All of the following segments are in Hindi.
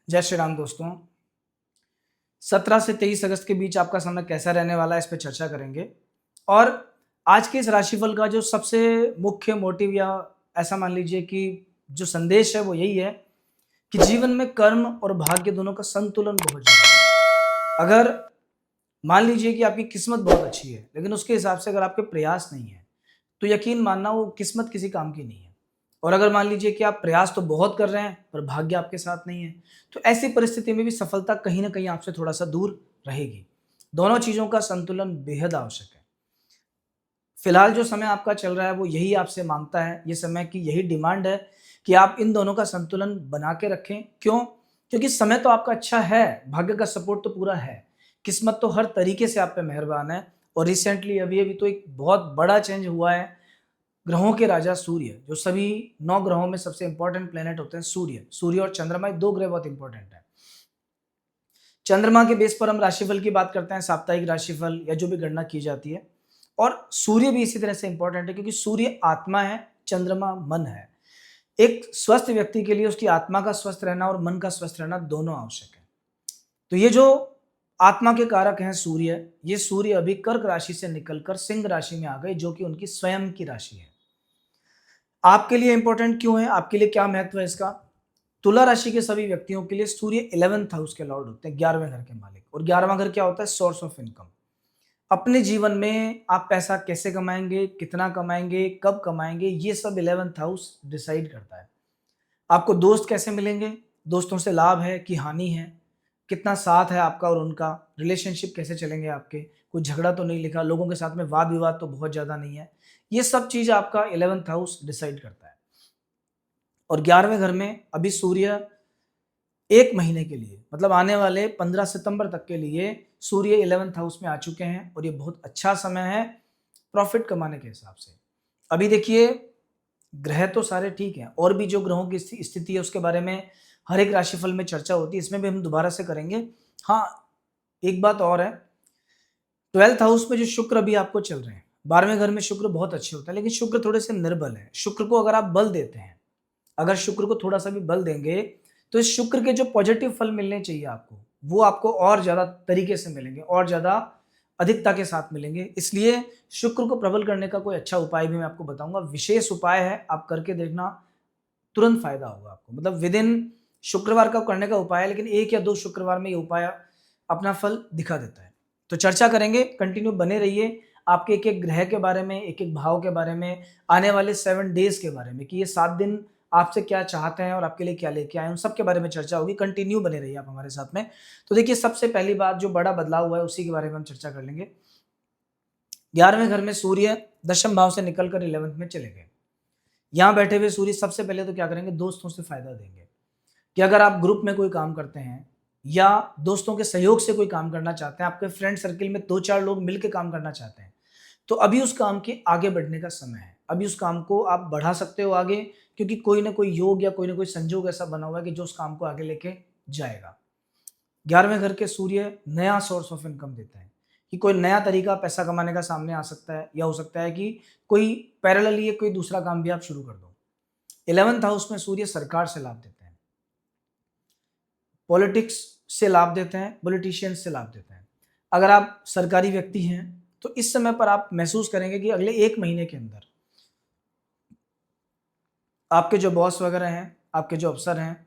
जय श्री राम दोस्तों। 17 से 23 अगस्त के बीच आपका समय कैसा रहने वाला है, इस पे चर्चा करेंगे। और आज के इस राशिफल का जो सबसे मुख्य मोटिव या ऐसा मान लीजिए कि जो संदेश है वो यही है कि जीवन में कर्म और भाग्य दोनों का संतुलन बहुत जरूरी है। अगर मान लीजिए कि आपकी किस्मत बहुत अच्छी है, लेकिन उसके हिसाब से अगर आपके प्रयास नहीं है, तो यकीन मानना वो किस्मत किसी काम की नहीं है। और अगर मान लीजिए कि आप प्रयास तो बहुत कर रहे हैं पर भाग्य आपके साथ नहीं है, तो ऐसी परिस्थिति में भी सफलता कहीं ना कहीं आपसे थोड़ा सा दूर रहेगी। दोनों चीजों का संतुलन बेहद आवश्यक है। फिलहाल जो समय आपका चल रहा है वो यही आपसे मांगता है, ये समय की यही डिमांड है कि आप इन दोनों का संतुलन बना के रखें। क्यों? क्योंकि समय तो आपका अच्छा है, भाग्य का सपोर्ट तो पूरा है, किस्मत तो हर तरीके से आप पे मेहरबान है। और रिसेंटली अभी अभी तो एक बहुत बड़ा चेंज हुआ है। ग्रहों के राजा सूर्य, जो सभी 9 ग्रहों में सबसे इंपॉर्टेंट प्लेनेट होते हैं, सूर्य और चंद्रमा, ये 2 ग्रह बहुत इंपॉर्टेंट है। चंद्रमा के बेस पर हम राशिफल की बात करते हैं, साप्ताहिक राशिफल या जो भी गणना की जाती है। और सूर्य भी इसी तरह से इंपॉर्टेंट है, क्योंकि सूर्य आत्मा है, चंद्रमा मन है। एक स्वस्थ व्यक्ति के लिए उसकी आत्मा का स्वस्थ रहना और मन का स्वस्थ रहना दोनों आवश्यक है। तो ये जो आत्मा के कारक हैं सूर्य, ये सूर्य अभी कर्क राशि से निकलकर सिंह राशि में आ गए, जो कि उनकी स्वयं की राशि है। आपके लिए इंपॉर्टेंट क्यों है, आपके लिए क्या महत्व है इसका? तुला राशि के सभी व्यक्तियों के लिए सूर्य 11th हाउस के लॉर्ड होते हैं, 11वें घर के मालिक। और 11वां घर क्या होता है? Source of income. अपने जीवन में आप पैसा कैसे कमाएंगे, कितना कमाएंगे, कब कमाएंगे, ये सब 11th हाउस डिसाइड करता है। आपको दोस्त कैसे मिलेंगे, दोस्तों से लाभ है कि हानि है, कितना साथ है आपका और उनका, रिलेशनशिप कैसे चलेंगे आपके, कोई झगड़ा तो नहीं लिखा, लोगों के साथ में वाद विवाद तो बहुत ज़्यादा नहीं है, ये सब चीज़ आपका 11th हाउस डिसाइड करता है। और 11वें घर में अभी सूर्य 1 महीने के लिए, मतलब आने वाले 15 सितंबर तक के लिए सूर्य 11th हाउस में आ चुके हैं। और ये बहुत अच्छा समय है प्रॉफिट कमाने के हिसाब से। अभी देखिए, ग्रह तो सारे ठीक हैं, और भी जो ग्रहों की स्थिति है उसके बारे में हर एक राशिफल में चर्चा होती है, इसमें भी हम दोबारा से करेंगे। हाँ, एक बात और है, 12th हाउस में जो शुक्र अभी आपको चल रहे हैं, 12वें घर में शुक्र बहुत अच्छे होता है, लेकिन शुक्र थोड़े से निर्बल है। शुक्र को अगर आप बल देते हैं, अगर शुक्र को थोड़ा सा भी बल देंगे, तो इस शुक्र के जो पॉजिटिव फल मिलने चाहिए आपको, वो आपको और ज्यादा तरीके से मिलेंगे, और ज्यादा अधिकता के साथ मिलेंगे। इसलिए शुक्र को प्रबल करने का कोई अच्छा उपाय भी मैं आपको बताऊंगा, विशेष उपाय है, आप करके देखना, तुरंत फायदा होगा आपको। मतलब विद इन शुक्रवार का करने का उपाय है, लेकिन 1 या 2 शुक्रवार में ये उपाय अपना फल दिखा देता है। तो चर्चा करेंगे, कंटिन्यू बने रहिए। आपके एक एक ग्रह के बारे में, एक एक भाव के बारे में, आने वाले 7 डेज के बारे में, कि ये 7 दिन आपसे क्या चाहते हैं और आपके लिए क्या लेके आए, उन सब के बारे में चर्चा होगी। कंटिन्यू बने रहिए आप हमारे साथ में। तो देखिए, सबसे पहली बात, जो बड़ा बदलाव हुआ है उसी के बारे में हम चर्चा कर लेंगे। 11वें घर में सूर्य दशम भाव से निकलकर 11th में चले गए। यहाँ बैठे हुए सूर्य सबसे पहले तो क्या करेंगे, दोस्तों से फायदा देंगे। कि अगर आप ग्रुप में कोई काम करते हैं या दोस्तों के सहयोग से कोई काम करना चाहते हैं, आपके फ्रेंड सर्किल में 2-4 लोग मिलकर काम करना चाहते हैं, तो अभी उस काम के आगे बढ़ने का समय है। अभी उस काम को आप बढ़ा सकते हो आगे, क्योंकि कोई ना कोई योग या कोई ना कोई संजोग ऐसा बना हुआ है कि जो उस काम को आगे लेके जाएगा। 11वें घर के सूर्य नया सोर्स ऑफ इनकम देते हैं, कि कोई नया तरीका पैसा कमाने का सामने आ सकता है, या हो सकता है कि कोई पैरेलली कोई दूसरा काम भी आप शुरू कर दो। 11th हाउस में सूर्य सरकार से लाभ देते हैं, पॉलिटिक्स से लाभ देते हैं, पॉलिटिशियंस से लाभ देते हैं। अगर आप सरकारी व्यक्ति हैं, तो इस समय पर आप महसूस करेंगे कि अगले 1 महीने के अंदर आपके जो बॉस वगैरह हैं, आपके जो अफसर हैं,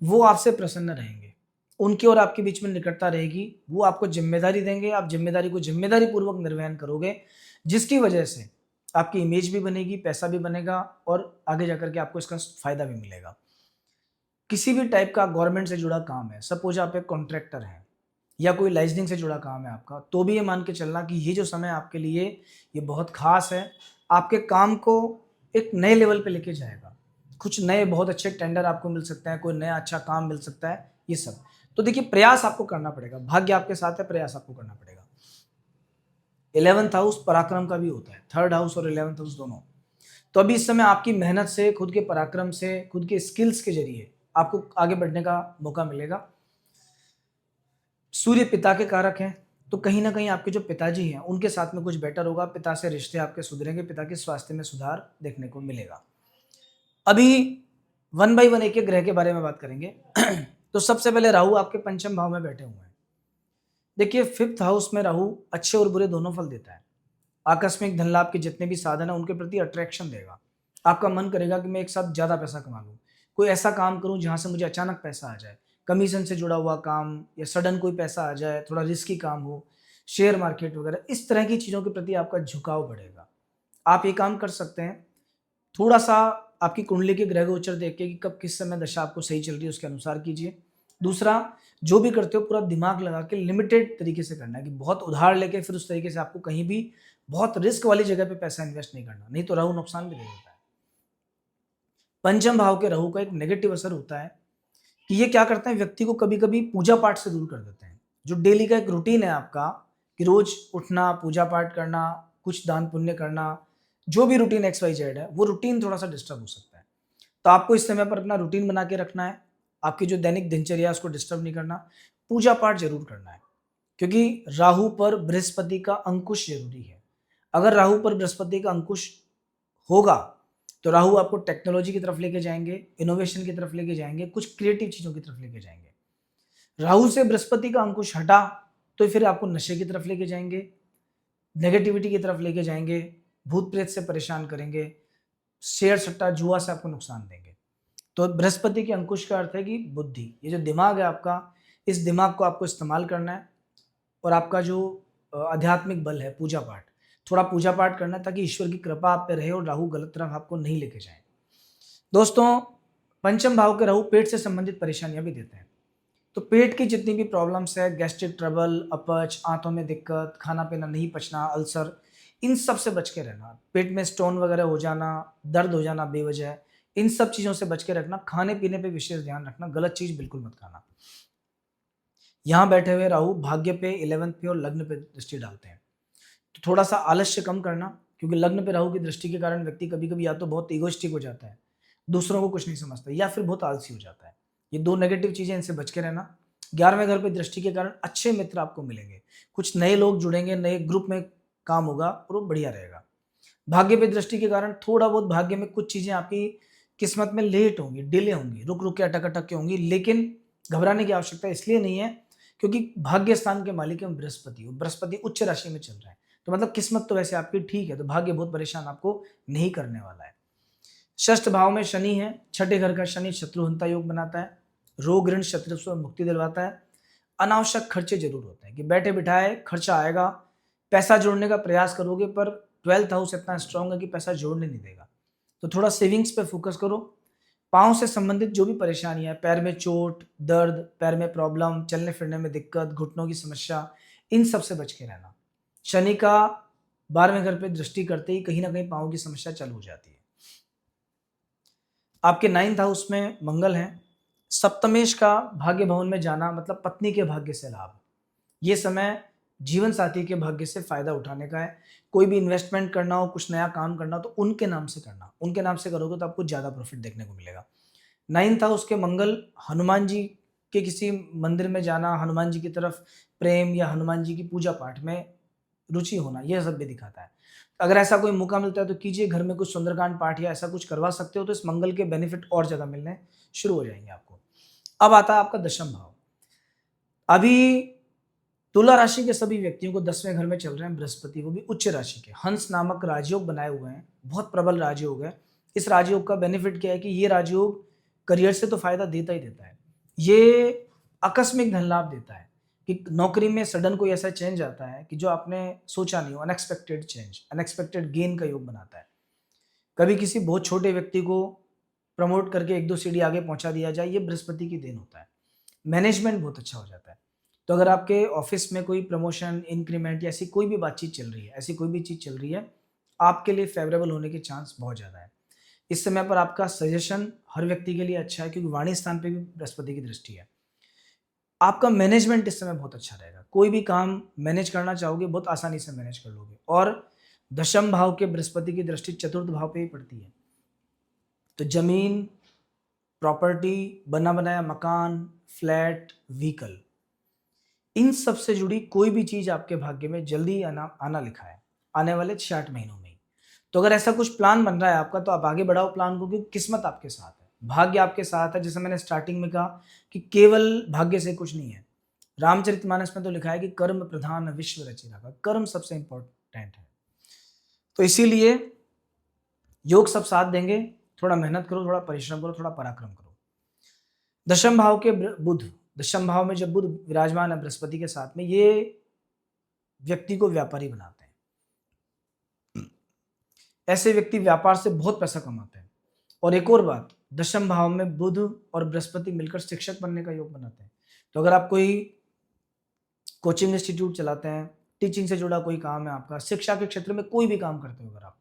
वो आपसे प्रसन्न रहेंगे, उनकी और आपके बीच में निकटता रहेगी। वो आपको जिम्मेदारी देंगे, आप जिम्मेदारी को जिम्मेदारी पूर्वक निर्वहन करोगे, जिसकी वजह से आपकी इमेज भी बनेगी, पैसा भी बनेगा, और आगे जाकर के आपको इसका फायदा भी मिलेगा। किसी भी टाइप का गवर्नमेंट से जुड़ा काम है, सपोज आप एक कॉन्ट्रैक्टर हैं या कोई लाइजनिंग से जुड़ा काम है आपका, तो भी ये मान के चलना कि ये जो समय आपके लिए ये बहुत खास है, आपके काम को एक नए लेवल पे लेके जाएगा। कुछ नए बहुत अच्छे टेंडर आपको मिल सकते हैं, कोई नया अच्छा काम मिल सकता है, ये सब। तो देखिए, प्रयास आपको करना पड़ेगा, भाग्य आपके साथ है, प्रयास आपको करना पड़ेगा। 11th हाउस पराक्रम का भी होता है, 3rd हाउस और 11th हाउस दोनों। तो अभी इस समय आपकी मेहनत से, खुद के पराक्रम से, खुद के स्किल्स के जरिए आपको आगे बढ़ने का मौका मिलेगा। सूर्य पिता के कारक हैं, तो कहीं ना कहीं आपके जो पिताजी हैं उनके साथ में कुछ बेटर होगा, पिता से रिश्ते आपके सुधरेंगे, पिता के स्वास्थ्य में सुधार देखने को मिलेगा। अभी 1 बाय 1 एक एक ग्रह के बारे में बात करेंगे। तो सबसे पहले राहु आपके पंचम भाव में बैठे हुए हैं। देखिए, फिफ्थ हाउस में राहु अच्छे और बुरे दोनों फल देता है। आकस्मिक धन लाभ के जितने भी साधन है उनके प्रति अट्रैक्शन देगा। आपका मन करेगा कि मैं एक साथ ज़्यादा पैसा कमा लूँ, कोई ऐसा काम करूँ जहाँ से मुझे अचानक पैसा आ जाए, कमीशन से जुड़ा हुआ काम या सडन कोई पैसा आ जाए, थोड़ा रिस्की काम हो, शेयर मार्केट वगैरह, इस तरह की चीज़ों के प्रति आपका झुकाव बढ़ेगा। आप ये काम कर सकते हैं, थोड़ा-सा आपकी कुंडली के ग्रह गोचर देख के कि कब किस समय दशा आपको सही चल रही है उसके अनुसार कीजिए। दूसरा, जो भी करते हो पूरा दिमाग लगा के लिमिटेड तरीके से करना है कि बहुत उधार लेके फिर उस तरीके से आपको कहीं भी बहुत रिस्क वाली जगह पे पैसा इन्वेस्ट नहीं करना, नहीं तो राहु नुकसान भी दे देता है। पंचम भाव के राहु का एक नेगेटिव असर होता है कि ये क्या करते हैं, व्यक्ति को कभी-कभी पूजा पाठ से दूर कर देते हैं। जो डेली का एक रूटीन है आपका कि रोज उठना, पूजा पाठ करना, कुछ दान पुण्य करना, जो भी रूटीन एक्स वाई जेड है, वो रूटीन थोड़ा-सा डिस्टर्ब हो सकता है। तो आपको इस समय पर अपना रूटीन बना के रखना है। आपकी जो दैनिक दिनचर्या है उसको डिस्टर्ब नहीं करना। पूजा पाठ ज़रूर करना है, क्योंकि राहु पर बृहस्पति का अंकुश ज़रूरी है। अगर राहु पर बृहस्पति का अंकुश होगा, तो राहु आपको टेक्नोलॉजी की तरफ लेके जाएँगे, इनोवेशन की तरफ लेके जाएँगे, कुछ क्रिएटिव चीज़ों की तरफ लेके जाएँगे। राहु से बृहस्पति का अंकुश हटा, तो फिर आपको नशे की तरफ लेके जाएँगे, नेगेटिविटी की तरफ लेके जाएँगे, भूत-प्रेत से परेशान करेंगे, शेयर सट्टा, जुआ से आपको नुकसान देंगे। तो बृहस्पति के अंकुश का अर्थ है कि बुद्धि, ये जो दिमाग है आपका, इस दिमाग को आपको इस्तेमाल करना है और आपका जो आध्यात्मिक बल है, पूजा पाठ, थोड़ा पूजा पाठ करना है ताकि ईश्वर की कृपा आप पे रहे और राहु गलत तरफ आपको नहीं लेके जाए। दोस्तों, पंचम भाव के राहु पेट से संबंधित परेशानियां भी देते हैं। तो पेट की जितनी भी प्रॉब्लम्स है, गैस्ट्रिक ट्रबल, अपच, आंतों में दिक्कत, खाना पीना नहीं पचना, अल्सर, इन सब से बच के रहना। पेट में स्टोन वगैरह हो जाना, दर्द हो जाना बेवजह, इन सब चीज़ों से बच के रखना। खाने पीने पे विशेष ध्यान रखना, गलत चीज़ बिल्कुल मत खाना। यहाँ बैठे हुए राहु भाग्य पे, 11th पे और लग्न पे दृष्टि डालते हैं। तो थोड़ा सा आलस्य कम करना, क्योंकि लग्न पे राहु की दृष्टि के कारण व्यक्ति कभी-कभी या तो बहुत इगोइस्टिक हो जाता है, दूसरों को कुछ नहीं समझता, या फिर बहुत आलसी हो जाता है। ये 2 नेगेटिव चीज़ें, इनसे बच के रहना। 11वें घर पे दृष्टि के कारण अच्छे मित्र आपको मिलेंगे, कुछ नए लोग जुड़ेंगे, नए ग्रुप में काम होगा और वो बढ़िया रहेगा। भाग्य पे दृष्टि के कारण थोड़ा बहुत भाग्य में कुछ चीज़ें आपकी किस्मत में लेट होंगी, डिले होंगी, रुक-रुक के, अटक-अटक के होंगी, लेकिन घबराने की आवश्यकता इसलिए नहीं है क्योंकि भाग्य स्थान के मालिक है बृहस्पति, और बृहस्पति उच्च राशि में चल रहा है। तो मतलब किस्मत तो वैसे आपकी ठीक है, तो भाग्य बहुत परेशान आपको नहीं करने वाला है। षष्ठ भाव में शनि है, छठे घर का शनि शत्रुहंता योग बनाता है, रोग ऋण शत्रु से मुक्ति दिलवाता है। अनावश्यक खर्चे जरूर होते हैं कि बैठे बिठाए खर्चा आएगा, पैसा जोड़ने का प्रयास करोगे पर 12th हाउस इतना स्ट्रांग है कि पैसा जोड़ने नहीं देगा। तो थोड़ा सेविंग्स पे फोकस करो। पाँव से संबंधित जो भी परेशानियां, पैर में चोट, दर्द, पैर में प्रॉब्लम, चलने फिरने में दिक्कत, घुटनों की समस्या, इन सब से बच के रहना। शनि का 12वें घर पे दृष्टि करते ही कहीं ना कहीं पाँव की समस्या चालू हो जाती है। आपके 9th हाउस में मंगल है, सप्तमेश का भाग्य भवन में जाना मतलब पत्नी के भाग्य से लाभ। ये समय जीवन साथी के भाग्य से फायदा उठाने का है। कोई भी इन्वेस्टमेंट करना हो, कुछ नया काम करना हो, तो उनके नाम से करना। उनके नाम से करोगे तो आपको ज़्यादा प्रॉफिट देखने को मिलेगा। 9th हाउस के मंगल, हनुमान जी के किसी मंदिर में जाना, हनुमान जी की तरफ प्रेम या हनुमान जी की पूजा पाठ में रुचि होना, यह सब भी दिखाता है। अगर ऐसा कोई मौका मिलता है तो कीजिए, घर में कुछ सुंदरकांड पाठ या ऐसा कुछ करवा सकते हो, तो इस मंगल के बेनिफिट और ज़्यादा मिलने शुरू हो जाएंगे आपको। अब आता है आपका दशम भाव। अभी तुला राशि के सभी व्यक्तियों को 10वें घर में चल रहे हैं बृहस्पति, वो भी उच्च राशि के। हंस नामक राजयोग बनाए हुए हैं, बहुत प्रबल राजयोग है। इस राजयोग का बेनिफिट क्या है कि ये राजयोग करियर से तो फायदा देता ही देता है, ये आकस्मिक धन लाभ देता है कि नौकरी में सडन कोई ऐसा चेंज आता है कि जो आपने सोचा नहीं हो, अनएक्सपेक्टेड चेंज, अनएक्सपेक्टेड गेन का योग बनाता है। कभी किसी बहुत छोटे व्यक्ति को प्रमोट करके 1-2 सीढ़ी आगे पहुंचा दिया जाए, ये बृहस्पति की देन होता है। मैनेजमेंट बहुत अच्छा हो जाता है। तो अगर आपके ऑफिस में कोई प्रमोशन, इंक्रीमेंट या ऐसी कोई भी बातचीत चल रही है, ऐसी कोई भी चीज़ चल रही है, आपके लिए फेवरेबल होने के चांस बहुत ज़्यादा है। इस समय पर आपका सजेशन हर व्यक्ति के लिए अच्छा है, क्योंकि वाणी स्थान पे भी बृहस्पति की दृष्टि है। आपका मैनेजमेंट इस समय बहुत अच्छा रहेगा। कोई भी काम मैनेज करना चाहोगे, बहुत आसानी से मैनेज कर लोगे। और दशम भाव के बृहस्पति की दृष्टि चतुर्थ भाव पे ही पड़ती है। तो जमीन, प्रॉपर्टी, बना बनाया मकान, फ्लैट, व्हीकल, इन सब से जुड़ी कोई भी चीज आपके भाग्य में जल्दी आना लिखा है, आने वाले 6-8 महीनों में ही। तो अगर ऐसा कुछ प्लान बन रहा है आपका, तो आप आगे बढ़ाओ प्लान को, क्योंकि किस्मत आपके साथ है। भाग्य आपके साथ है। जैसे मैंने स्टार्टिंग में कहा कि केवल भाग्य से कुछ नहीं है। रामचरितमानस में तो लिखा है कि कर्म प्रधान विश्व रचिता, कर्म सबसे इंपॉर्टेंट है। तो इसीलिए योग सब साथ देंगे। थोड़ा मेहनत करो, थोड़ा परिश्रम करो, थोड़ा पराक्रम करो। दशम भाव के बुध, दशम भाव में जब बुध विराजमान है बृहस्पति के साथ में, ये व्यक्ति को व्यापारी बनाते हैं। ऐसे व्यक्ति व्यापार से बहुत पैसा कमाते हैं। और एक और बात, दशम भाव में बुध और बृहस्पति मिलकर शिक्षक बनने का योग बनाते हैं। तो अगर आप कोई कोचिंग इंस्टीट्यूट चलाते हैं, टीचिंग से जुड़ा कोई काम है आपका, शिक्षा के क्षेत्र में कोई भी काम करते हो अगर आप,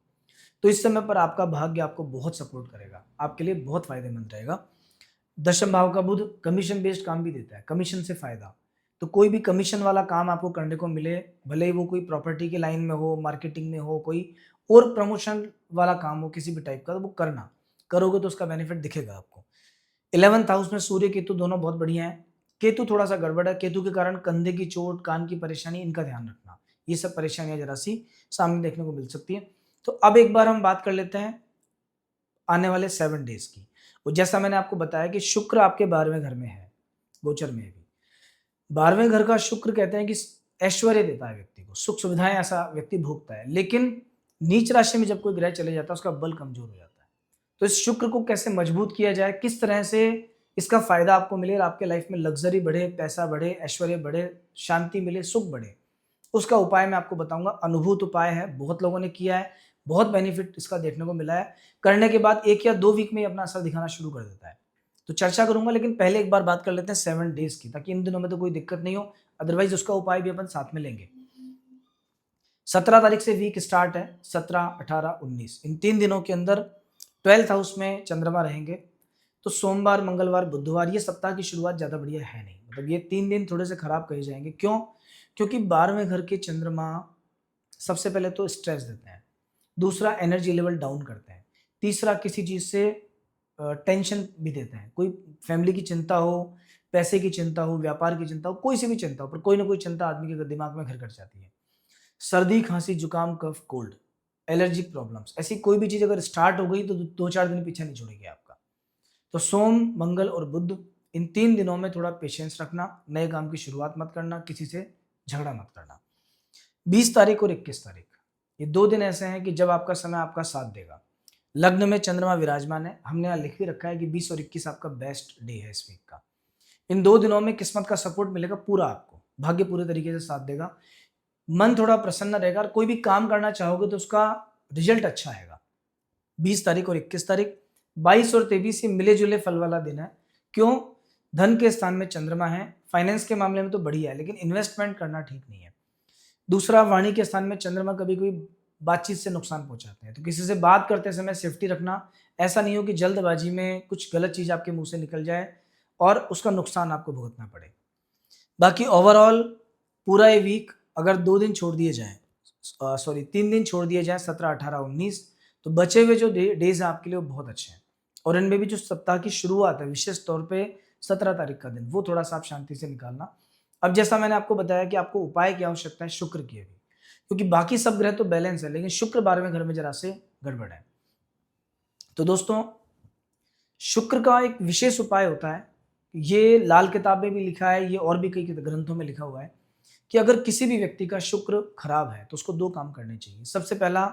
तो इस समय पर आपका भाग्य आपको बहुत सपोर्ट करेगा, आपके लिए बहुत फायदेमंद रहेगा। दशम भाव का बुध कमीशन बेस्ड काम भी देता है, कमीशन से फायदा। तो कोई भी कमीशन वाला काम आपको करने को मिले, भले ही वो कोई प्रॉपर्टी के लाइन में हो, मार्केटिंग में हो, कोई और प्रमोशन वाला काम हो किसी भी टाइप का, तो वो करना, करोगे तो उसका बेनिफिट दिखेगा आपको। 11th हाउस में सूर्य केतु दोनों बहुत बढ़िया है। केतु थोड़ा सा गड़बड़ है, केतु के कारण कंधे की चोट, कान की परेशानी, इनका ध्यान रखना। ये सब परेशानियां जरा सी सामने देखने को मिल सकती है। तो अब एक बार हम बात कर लेते हैं आने वाले 7 डेज की। और जैसा मैंने आपको बताया कि शुक्र आपके 12वें घर में है, गोचर में भी। 12वें घर का शुक्र कहते हैं कि ऐश्वर्य देता है व्यक्ति को, सुख सुविधाएं ऐसा व्यक्ति भोगता है। लेकिन नीच राशि में जब कोई ग्रह चले जाता है, उसका बल कमजोर हो जाता है। तो इस शुक्र को कैसे मजबूत किया जाए, किस तरह से इसका फायदा आपको मिले और आपके लाइफ में लग्जरी बढ़े, पैसा बढ़े, ऐश्वर्य बढ़े, शांति मिले, सुख बढ़े, उसका उपाय मैं आपको बताऊंगा। अनुभूत उपाय है, बहुत लोगों ने किया है, बहुत बेनिफिट इसका देखने को मिला है। करने के बाद 1 या 2 वीक में ही अपना असर दिखाना शुरू कर देता है। तो चर्चा करूंगा, लेकिन पहले एक बार बात कर लेते हैं 7 डेज की, ताकि इन दिनों में तो कोई दिक्कत नहीं हो, अदरवाइज उसका उपाय भी अपन साथ में लेंगे। 17 तारीख से वीक स्टार्ट है, 17, 18, 19, इन 3 दिनों के अंदर 12th हाउस में चंद्रमा रहेंगे। तो सोमवार, मंगलवार, बुधवार, ये सप्ताह की शुरुआत ज़्यादा बढ़िया है नहीं, मतलब ये 3 दिन थोड़े से खराब कहे जाएंगे। क्यों? क्योंकि 12वें घर के चंद्रमा सबसे पहले तो स्ट्रेस देते हैं, दूसरा एनर्जी लेवल डाउन करते हैं, तीसरा किसी चीज़ से टेंशन भी देते हैं। कोई फैमिली की चिंता हो, पैसे की चिंता हो, व्यापार की चिंता हो, कोई सी भी चिंता हो, पर कोई ना कोई चिंता आदमी के दिमाग में घर कर जाती है। सर्दी, खांसी, जुकाम, कफ, कोल्ड, एलर्जिक प्रॉब्लम्स, ऐसी कोई भी चीज़ अगर स्टार्ट हो गई तो 2-4 दिन पीछे नहीं छोड़ेगी आपका। तो सोम, मंगल और बुध, इन 3 दिनों में थोड़ा पेशेंस रखना, नए काम की शुरुआत मत करना, किसी से झगड़ा मत करना। 20 तारीख और 21 तारीख, ये 2 दिन ऐसे हैं कि जब आपका समय आपका साथ देगा। लग्न में चंद्रमा विराजमान है, हमने यहाँ लिख भी रखा है कि 20 और 21 आपका बेस्ट डे है इस वीक का। इन 2 दिनों में किस्मत का सपोर्ट मिलेगा पूरा आपको, भाग्य पूरे तरीके से साथ देगा, मन थोड़ा प्रसन्न रहेगा, और कोई भी काम करना चाहोगे तो उसका रिजल्ट अच्छा आएगा। 20 तारीख और 21 तारीख, 22 और 23 ये मिले जुले फल वाला दिन है। क्यों? धन के स्थान में चंद्रमा है, फाइनेंस के मामले में तो बढ़िया है, लेकिन इन्वेस्टमेंट करना ठीक नहीं है। दूसरा, वाणी के स्थान में चंद्रमा कभी कोई बातचीत से नुकसान पहुंचाते हैं, तो किसी से बात करते समय सेफ्टी रखना। ऐसा नहीं हो कि जल्दबाजी में कुछ गलत चीज आपके मुंह से निकल जाए और उसका नुकसान आपको भुगतना पड़े। बाकी ओवरऑल पूरा ये वीक अगर 2 दिन छोड़ दिए जाएं, 3 दिन छोड़ दिए जाएं, 17, 18, 19, तो बचे हुए जो डेज हैं आपके लिए वो बहुत अच्छे हैं। और इनमें भी जो सप्ताह की शुरुआत है, विशेष तौर पे 17 तारीख का दिन, वो थोड़ा सा आप शांति से निकालना। अब जैसा मैंने आपको बताया कि आपको उपाय की आवश्यकता है शुक्र की अभी, क्योंकि बाकी सब ग्रह तो बैलेंस है, लेकिन शुक्र 12वें घर में जरा से गड़बड़ है। तो दोस्तों, शुक्र का एक विशेष उपाय होता है, ये लाल किताब में भी लिखा है, ये और भी कई ग्रंथों में लिखा हुआ है कि अगर किसी भी व्यक्ति का शुक्र खराब है तो उसको 2 काम करने चाहिए। सबसे पहला,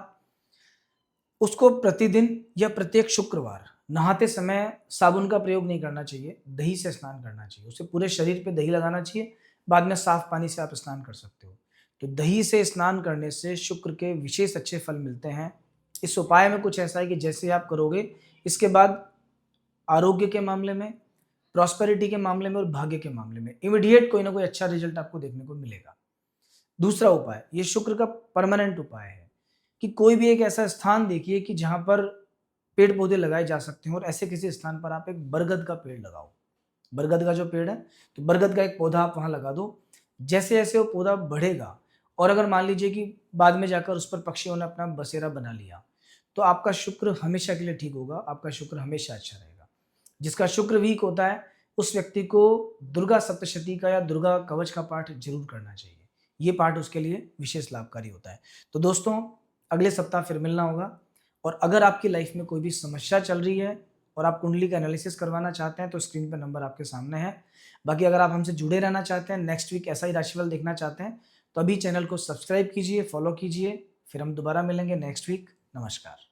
उसको प्रतिदिन या प्रत्येक शुक्रवार नहाते समय साबुन का प्रयोग नहीं करना चाहिए, दही से स्नान करना चाहिए। उसे पूरे शरीर पे दही लगाना चाहिए, बाद में साफ पानी से आप स्नान कर सकते हो। तो दही से स्नान करने से शुक्र के विशेष अच्छे फल मिलते हैं। इस उपाय में कुछ ऐसा है कि जैसे आप करोगे, इसके बाद आरोग्य के मामले में, प्रॉस्पेरिटी के मामले में और भाग्य के मामले में इमीडिएट कोई ना कोई अच्छा रिजल्ट आपको देखने को मिलेगा। दूसरा उपाय, ये शुक्र का परमानेंट उपाय है कि कोई भी एक ऐसा स्थान देखिए कि जहां पर पेड़ पौधे लगाए जा सकते हैं, और ऐसे किसी स्थान पर आप एक बरगद का पेड़ लगाओ। बरगद का जो पेड़ है, तो बरगद का एक पौधा आप वहां लगा दो। जैसे जैसे वो पौधा बढ़ेगा, और अगर मान लीजिए कि बाद में जाकर उस पर पक्षियों ने अपना बसेरा बना लिया, तो आपका शुक्र हमेशा के लिए ठीक होगा, आपका शुक्र हमेशा अच्छा रहेगा। जिसका शुक्र वीक होता है, उस व्यक्ति को दुर्गा सप्तशती का या दुर्गा कवच का पाठ जरूर करना चाहिए। ये पाठ उसके लिए विशेष लाभकारी होता है। तो दोस्तों, अगले सप्ताह फिर मिलना होगा, और अगर आपकी लाइफ में कोई भी समस्या चल रही है, और आप कुंडली का एनालिसिस करवाना चाहते हैं तो स्क्रीन पर नंबर आपके सामने है। बाकी अगर आप हमसे जुड़े रहना चाहते हैं, नेक्स्ट वीक ऐसा ही राशिफल देखना चाहते हैं, तो अभी चैनल को सब्सक्राइब कीजिए, फॉलो कीजिए। फिर हम दोबारा मिलेंगे नेक्स्ट वीक। नमस्कार।